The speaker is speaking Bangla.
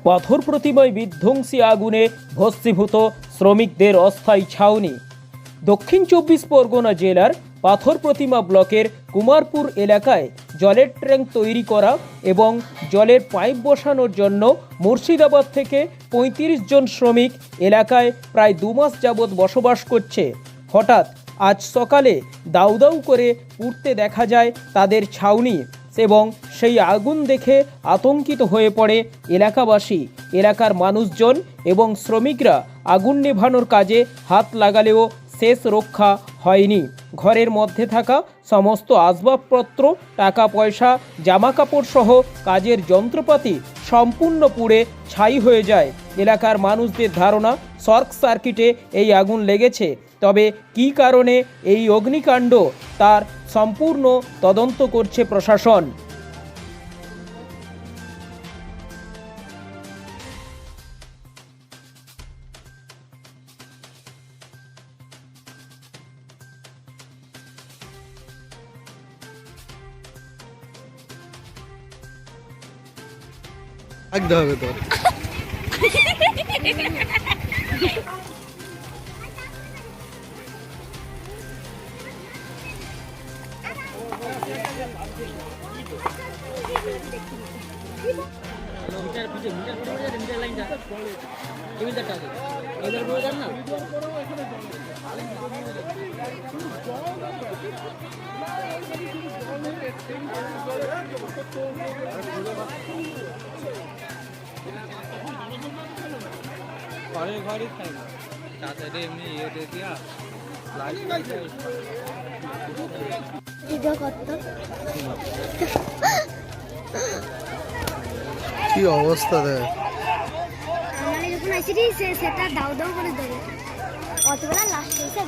পাথর প্রতিমায় বিধ্বংসী আগুনে ভস্মীভূত শ্রমিকদের অস্থায়ী ছাউনি। দক্ষিণ 24 পরগনা জেলার পাথর প্রতিমা ব্লকের কুমারপুর এলাকায় জলের ট্যাঙ্ক তৈরি করা এবং জলের পাইপ বসানোর জন্য মুর্শিদাবাদ থেকে 35 জন শ্রমিক এলাকায় প্রায় 2 মাস যাবৎ বসবাস করছে। হঠাৎ আজ সকালে দাউ দাউ করে পুড়তে দেখা যায় তাদের ছাউনি এবং সেই আগুন দেখে আতঙ্কিত হয়ে পড়ে এলাকাবাসী। এলাকার মানুষজন এবং শ্রমিকরা আগুন নেভানোর কাজে হাত লাগালেও শেষ রক্ষা হয়নি। ঘরের মধ্যে থাকা সমস্ত আসবাবপত্র, টাকা পয়সা, জামা কাপড় সহ কাজের যন্ত্রপাতি সম্পূর্ণ পুড়ে ছাই হয়ে যায়। এলাকার মানুষদের ধারণা শর্ট সার্কিটে এই আগুন লেগেছে। তবে কী কারণে এই অগ্নিকাণ্ড তার সম্পূর্ণ তদন্ত করছে প্রশাসন। আঁকতে হবে তোর। ঘরে থাকবে তাড়াতাড়ি এমনি ইয়ে দিয়ে দিয়া কি অবস্থা দেখ, মানে যখন আসি সেটা দাও দাও করে দেবে অতবেলা লাস্ট হয়েছে